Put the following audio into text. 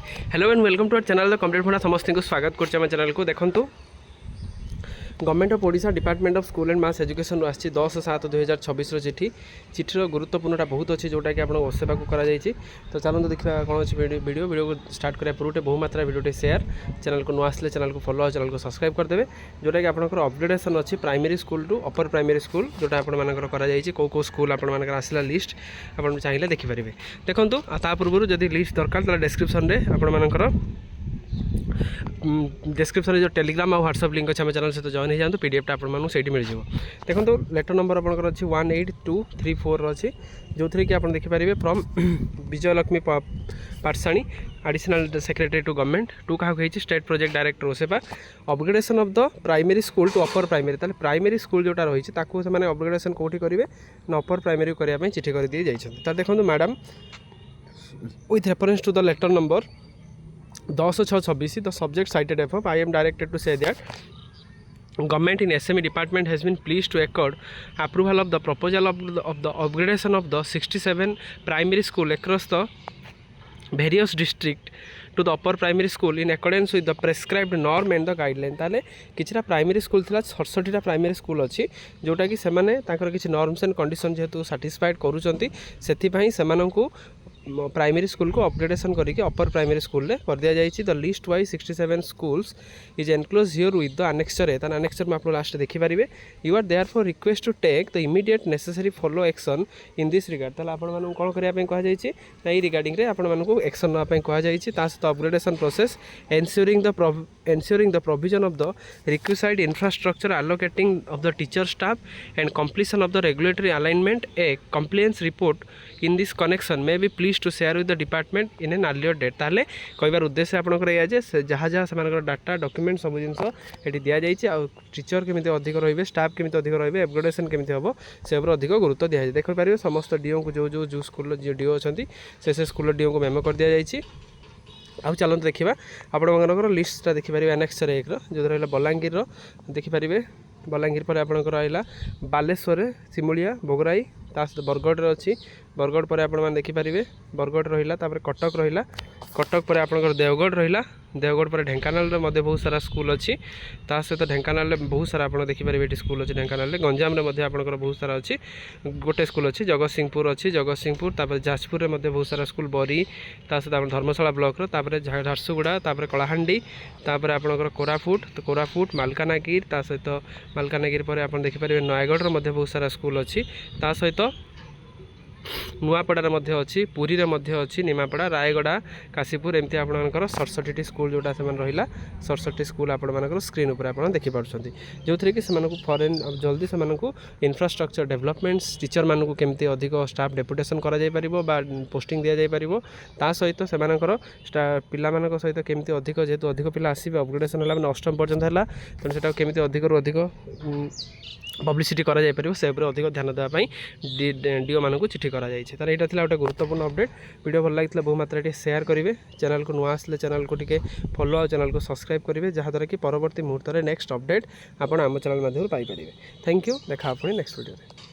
Hello and welcome to our channel the complete funda समस्त को स्वागत करछे हम चैनल को देखंतु government of Odisha department of school and mass education आसी 10/7/2026 चिठी चिठीर गुरुत्वपूर्णटा बहुत अच्छी जोटा कि आपको सेवा को करा जायछि। तो चलते देखा कौन अच्छी वीडियो को स्टार्ट करा पूर्व बहु मात्रा वीडियो शेयर चैनल को नुआ आसले चैनल को फॉलो चैनल को सब्सक्राइब करदेवे जोटा कि आपंकर अपग्रेडेशन अच्छी primary school to upper primary school जोटा आपंकर कौ स्कूल आप आसला लिस्ट आप चाहिए देखिपारे। देखो ता पूर्व जब लिस्ट दरकार तो डिस्क्रिप्शन में आपंकर डिस्क्रिप्शन जो टेलीग्राम और व्हाट्सएप लिंक अच्छे चैनल सहित जॉइन हो जातु पीडीएफटा आपको मिल जाए। देखो लेटर नंबर आपंकर अच्छी 18234 अच्छी जो थी कि आप देखिपारे from Vijayalakshmi Pathasani additional secretary to government to क्या state project director OSEPA upgradation of the primary school to upper primary ताले प्राइमरी स्कूल जोटा रही है अपग्रेडेशन कौटी करेंगे ना अपर प्राइमरी करने चिठी कर दी जाइए। देखो madam with reference to the letter number 10/6/26 the subject cited above I am directed to say that government in SME department has been pleased to accord approval of the proposal of the upgradation of the 67 primary school across the various district to the upper primary school in accordance with the prescribed norm and the guideline। ताले किछरा primary school थिला 67टा primary school अच्छी जोटा कि सेमाने ताकर किछि norms and condition जेहेतु satisfied करूचंती सेथि पई सेमानंकु प्राइमरी स्कूल को अपग्रेडेशन करके अपर प्राइमरी स्कूल रे कर दिया जाइछि। The list wise 67 schools is enclose here with the annexure है तान अनेक्सचर में आप लास्ट देखि पारिबे। You are therefore request to take the immediate necessary follow action in this regard. ताले आपण मानन कोन करिया पे कहा जाइछि ताई रिगार्डिंग रे आपण मानन को एक्शन नवा पे कहा जाइछि। ता सहित upgradation process ensuring the provision of the requisite infrastructure allocating of the teacher staff and completion of the regulatory alignment a compliance report in this connection may be pleased to share with the department in an earlier date। ताले कहबार उद्देश्य आपनकर या जे जहाँ जहाँ से data document सब जिनस ये दि जाइए आ टीचर केमी अधिक रे स्टाफ केमी अधिक रे अपग्रेडेशन केमी हम से अधिक गुरुत्व दि जाए। देखिपारे समस्त डीओ को जो स्कूल जो डीओ अच्छा से स्कूल डीओ को मेमो कर दि जाइए। आउ चलते देखा आपंकर लिस्टा देखिपारे एनेक्सर 1 जो रहा बलांगीर देखिपारे बलांगीर पर आपंकर रहा बालेश्वर सिमुलिया बोगराई ता सहित बरगढ़ अच्छी बरगढ़ पर आप देखिपारे बरगढ़ रहा कटक रहा कटक पर आपंकर देवगढ़ रहा देवगढ़ पर ढेंकानाल बहुत सारा स्कूल अच्छी ता सहित ढेंकानाल बहुत सारा आप देखिपारे ये स्कूल अच्छी ढेंकानाल गंजाम आपंकर बहुत सारा अच्छी गोटे स्कूल अच्छी जगतसिंहपुर अच्छी जगतसिंहपुर तापर जाजपुर में बहुत सारा स्कूल बरी ता सहित धर्मशाला ब्लॉक तापर झारसुगुड़ा तापर कलाहांडी तापर आपंकर कोरापुट तो कोरापुट मालकानगिरी ता सहित मालकानगिरी पर आप देखिपारे नयगढ़ बहुत सारा स्कूल अच्छी ता सहित नुआपड़ा अच्छी पुरी रे अच्छी निमापड़ा रायगड़ा काशीपुर एमती आपंकर 67 स्कूल जोटा से रहा 67 स्कूल आपर स्क्रीन उपर आप देखिपुं जो थी कि फॉरेन जल्दी से इंफ्रास्ट्रक्चर डेवलपमेंट्स टीचर मानक केमती अधिक स्टाफ डेपुटेशन कर पोस्टिंग दि जापर ता सहित से पिला सहित केमती अधिक जेहेतु अधिक पिला आसवे अपग्रेडेशन है अष्टम पर्यंत है तेणु से केमती अधिक रू अधिक पब्लिसिटी करा जाय परिबो से ऊपर अधिक ध्यान देवाई डीओ मानक चिठी करा जायछि। तार एटा थिला गोटे गुरुत्वपूर्ण अपडेट वीडियो भल लागितला बहु मात्रा टे शेयर करेंगे चैनल को नुआ आसले चैनल को टिके फॉलो और चैनल को सब्सक्राइब करेंगे जहाँद्वारा कि परवर्ती मुहूर्त में नेक्स्ट अपडेट आप आम चैनल माध्यम पाई परिबे। थैंक यू देखा आपने नेक्स्ट वीडियो।